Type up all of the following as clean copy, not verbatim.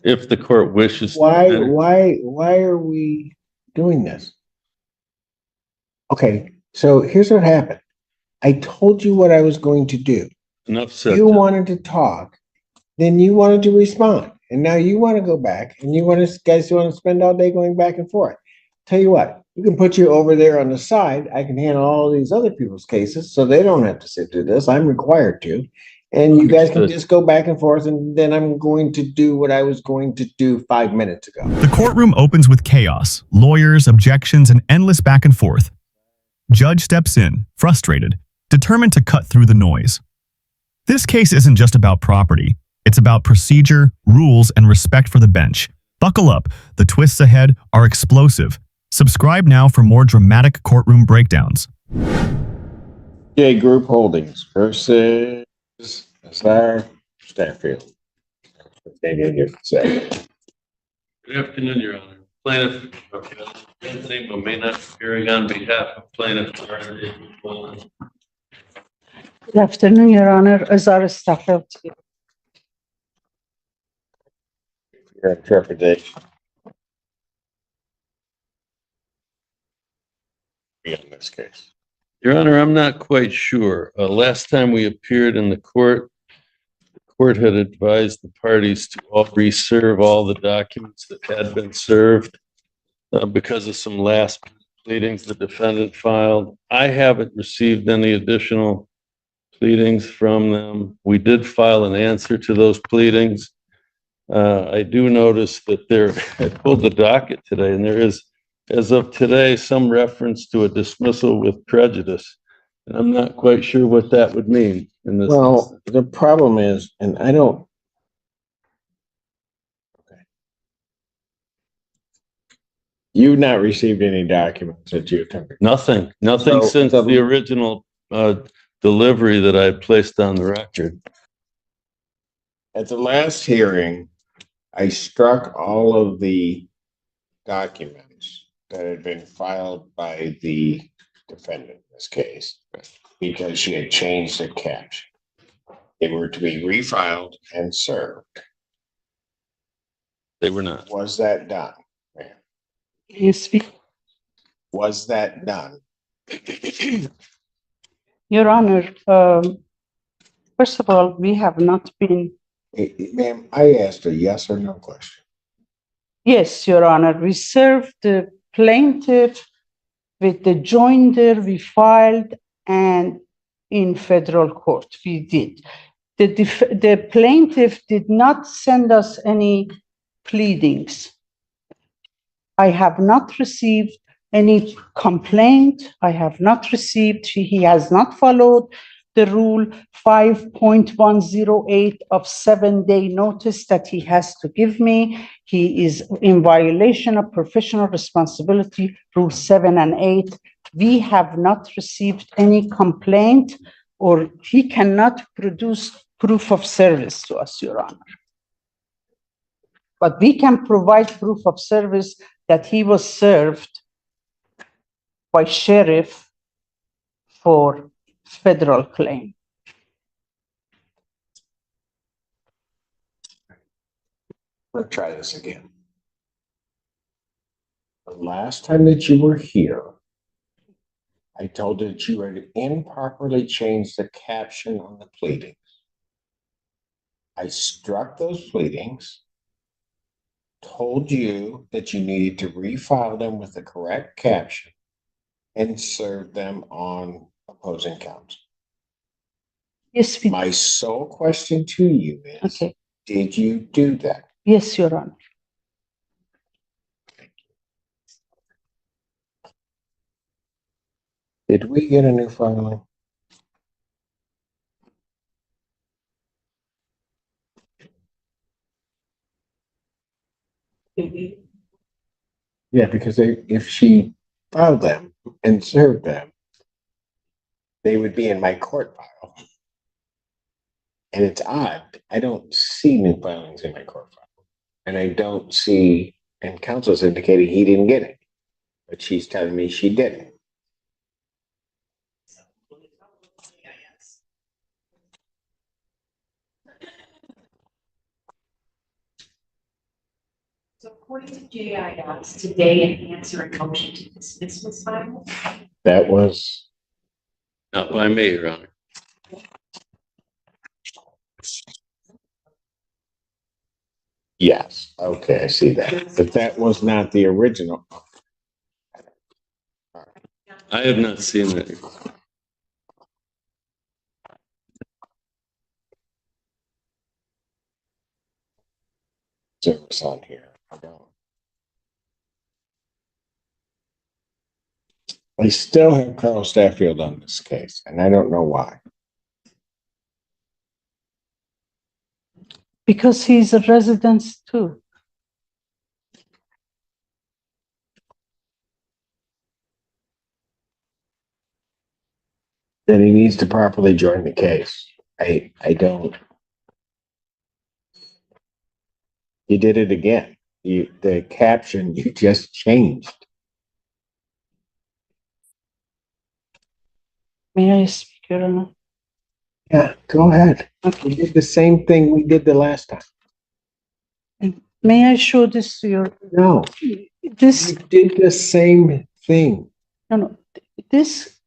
if the court wishes. Why are we doing this? Okay, so here's what happened. I told you what I was going to do. Enough said. You wanted to talk, then you wanted to respond, and now you want to go back, and you want to guys want to spend all day going back and forth. Tell you what, you can put you over there on the side. I can handle all these other people's cases, so they don't have to sit through this. I'm required to, and you guys can just go back and forth, and then I'm going to do what I was going to do 5 minutes ago. The courtroom opens with chaos, lawyers, objections, and endless back and forth. Judge steps in, frustrated, determined to cut through the noise. This case isn't just about property. It's about procedure, rules, and respect for the bench. Buckle up. The twists ahead are explosive. Subscribe now for more dramatic courtroom breakdowns. J Group Holdings versus Star Starfield. Good afternoon, Your Honor. Plaintiff Anthony may not be appearing on behalf of plaintiff. Good afternoon, Your Honor. Azar Stafford. Your interpretation. In this case. Your Honor, I'm not quite sure. Last time we appeared in the court had advised the parties to reserve all the documents that had been served because of some last pleadings the defendant filed. I haven't received any additional pleadings from them. We did file an answer to those pleadings. I do notice that I pulled the docket today, and there is, as of today, some reference to a dismissal with prejudice. And I'm not quite sure what that would mean in this. Well, the problem is, and I don't. Okay. You've not received any documents that you attempted. Nothing since the original delivery that I placed on the record. At the last hearing, I struck all of the documents that had been filed by the defendant in this case because she had changed the caption. They were to be refiled and served. They were not. Was that done? Yes, Was that done? Your Honor, first of all, we have not been. Ma'am, I asked a yes or no question. Yes, Your Honor, we served the plaintiff with the joinder we filed and in federal court we did. The plaintiff did not send us any pleadings. I have not received any complaint. I have not received, he has not followed the rule 5.108 of 7-day notice that he has to give me. He is in violation of professional responsibility, rule 7 and 8. We have not received any complaint, or he cannot produce proof of service to us, Your Honor. But we can provide proof of service that he was served by sheriff for federal claim. Let's try this again. The last time that you were here, I told you that you had improperly changed the caption on the pleadings. I struck those pleadings, told you that you needed to refile them with the correct caption and serve them on opposing counsel. Yes, my sole question to you is, okay. Did you do that? Yes, Your Honor. Did we get a new filing? Yeah, because if she filed them and served them, they would be in my court file. And it's odd. I don't see new filings in my court file. And I don't see, and counsel's indicating he didn't get it. But she's telling me she didn't. So according to JIS, today an answer and motion to dismiss was filed. That was, Not by me, Your Honor. yes, okay, I see that. But that was not the original. I have not seen it. Service on here. I don't. I still have Carl Staffield on this case, and I don't know why. Because he's a resident too. Then he needs to properly join the case. I don't. You did it again. The caption you just changed. May I speak, Your Honor? Yeah, go ahead. Okay. We did the same thing we did the last time. May I show this to you? No, This, you did the same thing. no, this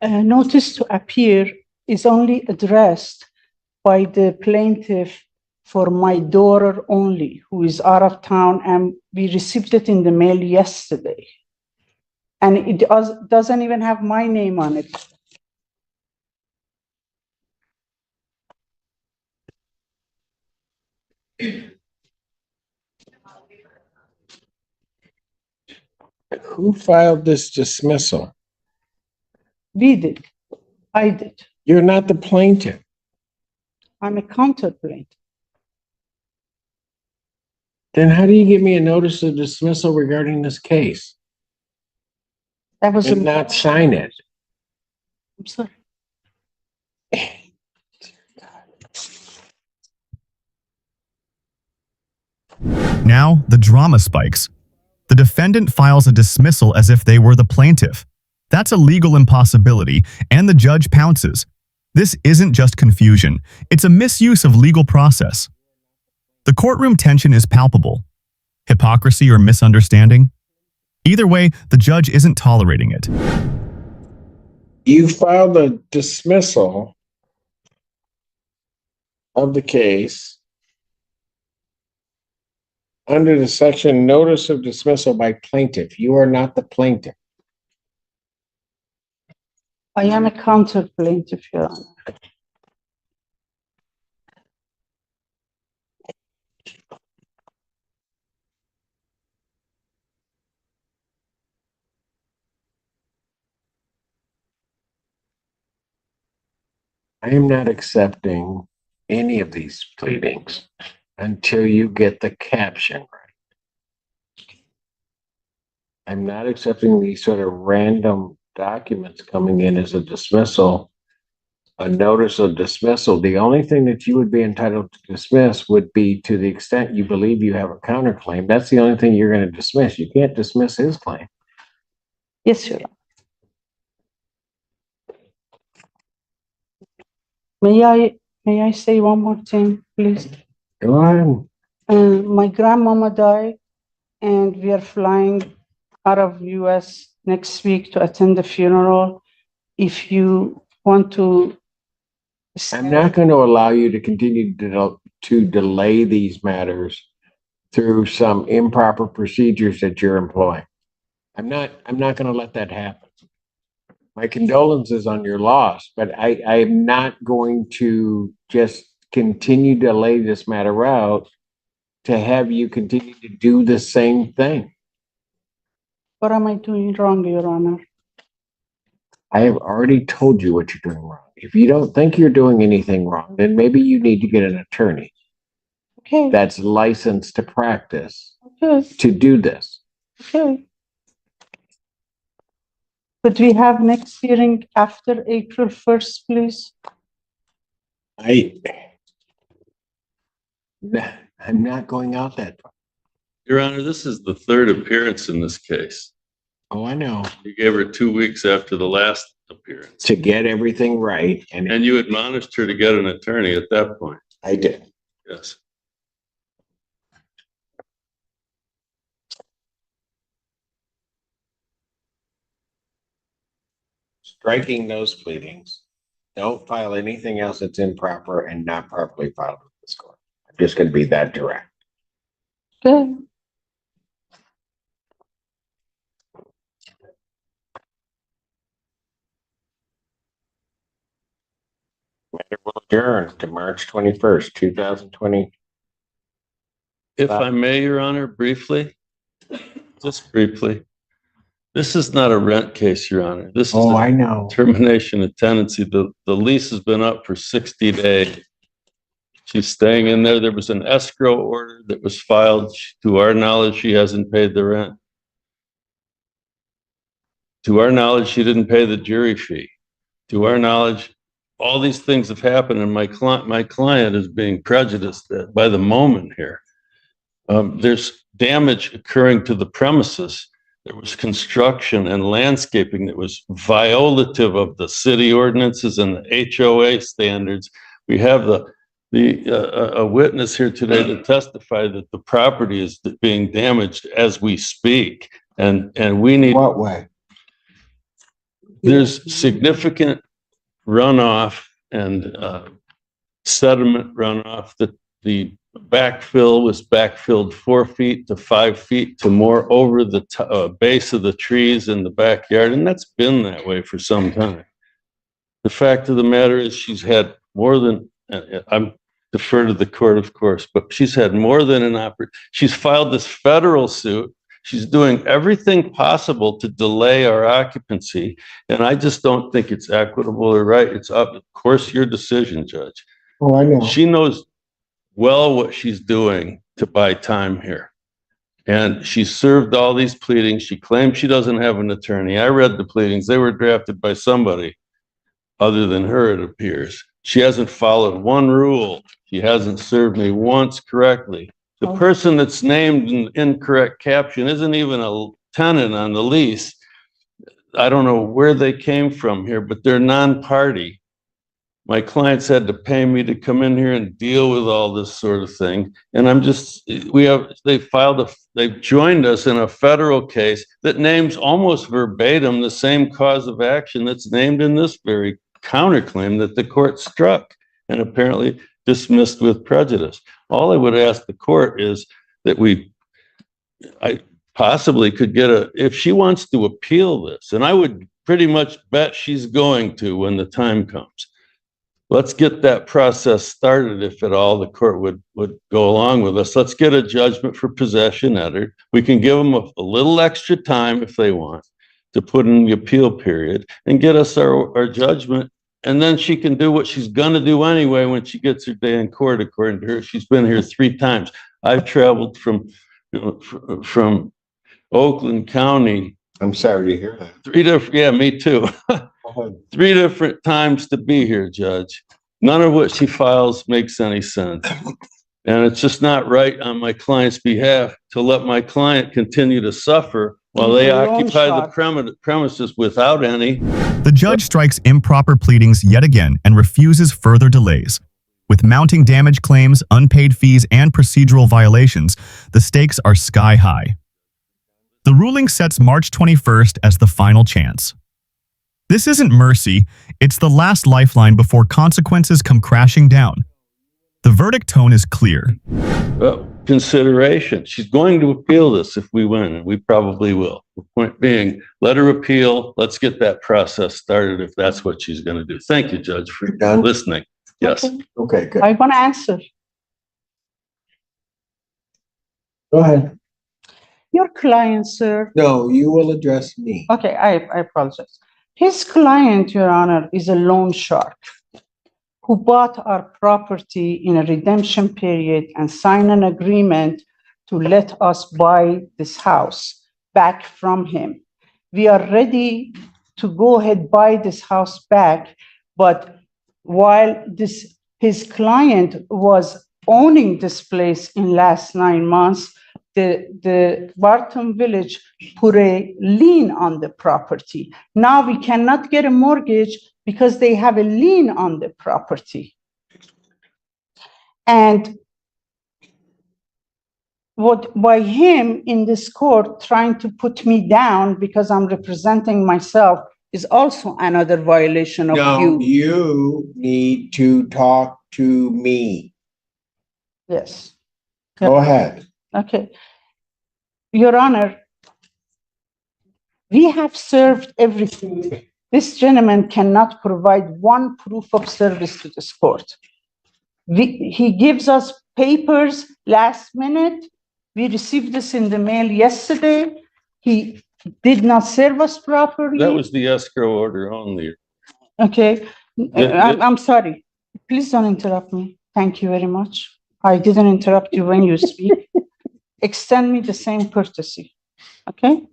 notice to appear is only addressed by the plaintiff for my daughter only, who is out of town, and we received it in the mail yesterday. And it doesn't even have my name on it. Who filed this dismissal? We did. I did. You're not the plaintiff. I'm a counter plaintiff. Then how do you give me a notice of dismissal regarding this case That was, and not sign it? I'm sorry. Now, the drama spikes. The defendant files a dismissal as if they were the plaintiff. That's a legal impossibility, and the judge pounces. This isn't just confusion, it's a misuse of legal process. The courtroom tension is palpable. Hypocrisy or misunderstanding? Either way, the judge isn't tolerating it. You filed a dismissal of the case under the section notice of dismissal by plaintiff. You are not the plaintiff. I am a counter plaintiff, Your Honor. I am not accepting any of these pleadings until you get the caption right. I'm not accepting these sort of random documents coming in as a dismissal, a notice of dismissal. The only thing that you would be entitled to dismiss would be to the extent you believe you have a counterclaim. That's the only thing you're going to dismiss. You can't dismiss his claim. Yes, Your Honor. May I say one more thing, please? Go on. My grandmama died, and we are flying out of US next week to attend the funeral. If you want to. I'm not going to allow you to continue to delay these matters through some improper procedures that you're employing. I'm not going to let that happen. My condolences on your loss, but I am not going to just continue to lay this matter out to have you continue to do the same thing. What am I doing wrong, Your Honor? I have already told you what you're doing wrong. If you don't think you're doing anything wrong, then maybe you need to get an attorney Okay, that's licensed to practice okay, to do this. okay. Could we have next hearing after April 1st, please? I'm not going out that far. Your Honor, this is the third appearance in this case. Oh, I know. You gave her 2 weeks after the last appearance. To get everything right, And you admonished her to get an attorney at that point. I did. Yes. striking those pleadings. Don't file anything else that's improper and not properly filed with this court. I'm just going to be that direct. Good. Matter will adjourn to March 21st, 2020. If I may, Your Honor, briefly, just briefly, this is not a rent case, Your Honor. This is Oh, a I know. termination of tenancy. The lease has been up for 60 days. She's staying in there. There was an escrow order that was filed. To our knowledge, she hasn't paid the rent. To our knowledge, she didn't pay the jury fee. To our knowledge, all these things have happened, and my client is being prejudiced by the moment here. There's damage occurring to the premises. There was construction and landscaping that was violative of the city ordinances and the HOA standards. We have a witness here today to testify that the property is being damaged as we speak, and we need. What way? There's significant runoff and sediment runoff. That the backfill was backfilled 4 feet to 5 feet to more over the base of the trees in the backyard, and that's been that way for some time. The fact of the matter is she's had more than, I'm defer to the court, of course, but she's had more than an opportunity. She's filed this federal suit. She's doing everything possible to delay our occupancy, and I just don't think it's equitable or right. It's up, of course, your decision, Judge. Oh, I know. She knows well what she's doing to buy time here. And she served all these pleadings. She claims she doesn't have an attorney. I read the pleadings. They were drafted by somebody other than her, it appears. She hasn't followed one rule. She hasn't served me once correctly. The person that's named in incorrect caption isn't even a tenant on the lease. I don't know where they came from here, but they're non-party. My clients had to pay me to come in here and deal with all this sort of thing. And I'm just, they've joined us in a federal case that names almost verbatim the same cause of action that's named in this very counterclaim that the court struck and apparently dismissed with prejudice. All I would ask the court is that I possibly could get if she wants to appeal this, and I would pretty much bet she's going to when the time comes. Let's get that process started. If at all the court would go along with us, let's get a judgment for possession entered. We can give them a little extra time if they want to put in the appeal period and get us our judgment. And then she can do what she's going to do anyway when she gets her day in court, according to her. She's been here 3 times. I've traveled from Oakland County. I'm sorry to hear that. 3 different, yeah, me too. 3 different times to be here, Judge. None of what she files makes any sense. And it's just not right on my client's behalf to let my client continue to suffer while they occupy the premises without any. The judge strikes improper pleadings yet again and refuses further delays. With mounting damage claims, unpaid fees, and procedural violations, the stakes are sky high. The ruling sets March 21st as the final chance. This isn't mercy, it's the last lifeline before consequences come crashing down. The verdict tone is clear. Well, consideration. She's going to appeal this if we win, and we probably will. The point being, let her appeal. Let's get that process started if that's what she's going to do. Thank you, Judge, for listening. Yes. Okay, good. I want to answer. Go ahead. Your client, sir. No, you will address me. Okay, I apologize. His client, Your Honor, is a loan shark who bought our property in a redemption period and signed an agreement to let us buy this house back from him. We are ready to go ahead buy this house back, but while his client was owning this place in last 9 months, the Barton Village put a lien on the property. Now we cannot get a mortgage because they have a lien on the property. And by him in this court trying to put me down because I'm representing myself is also another violation of No, you. you need to talk to me. Yes. Go ahead. Okay. Your Honor, we have served everything. This gentleman cannot provide one proof of service to this court. He gives us papers last minute. We received this in the mail yesterday. He did not serve us properly. That was the escrow order only. Okay. Yeah. I'm sorry. Please don't interrupt me. Thank you very much. I didn't interrupt you when you speak. Extend me the same courtesy. Okay?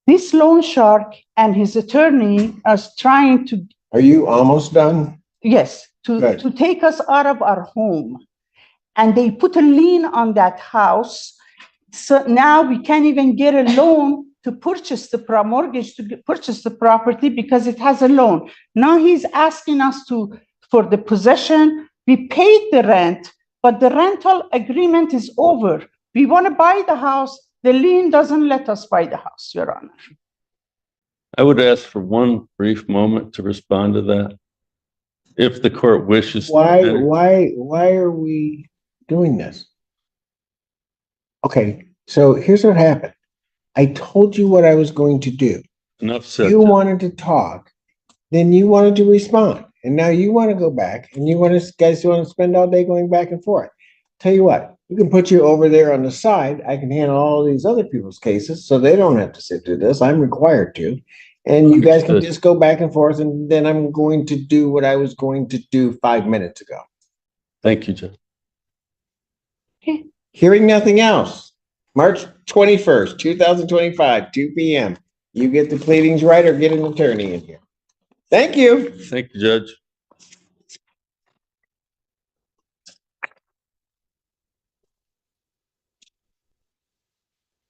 This loan shark and his attorney are trying to, Are you almost done? yes, Good. to take us out of our home. And they put a lien on that house. So now we can't even get a loan to purchase the mortgage to purchase the property because it has a loan. Now he's asking us for the possession. We paid the rent, but the rental agreement is over. We want to buy the house. The lien doesn't let us buy the house, Your Honor. I would ask for one brief moment to respond to that. If the court wishes. to enter- Why are we doing this? Okay, so here's what happened. I told you what I was going to do. Enough said. You wanted to talk, then you wanted to respond. And now you want to go back and you guys want to spend all day going back and forth. Tell you what, we can put you over there on the side. I can handle all these other people's cases so they don't have to sit through this. I'm required to. And you guys can Understood. just go back and forth, and then I'm going to do what I was going to do 5 minutes ago. Thank you, Judge. Hearing nothing else, March 21st, 2025, 2 p.m. You get the pleadings right or get an attorney in here. Thank you. Thank you, Judge.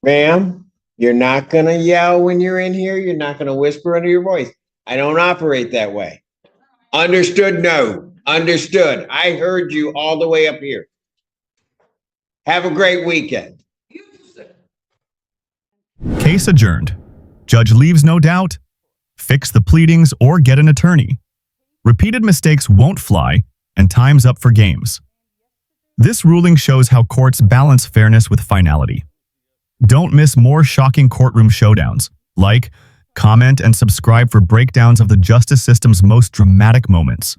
Ma'am, you're not gonna yell when you're in here. You're not gonna whisper under your voice. I don't operate that way. Understood? No. Understood. I heard you all the way up here. Have a great weekend. Case adjourned. Judge leaves no doubt. Fix the pleadings or get an attorney. Repeated mistakes won't fly, and time's up for games. This ruling shows how courts balance fairness with finality. Don't miss more shocking courtroom showdowns. Like, comment, and subscribe for breakdowns of the justice system's most dramatic moments.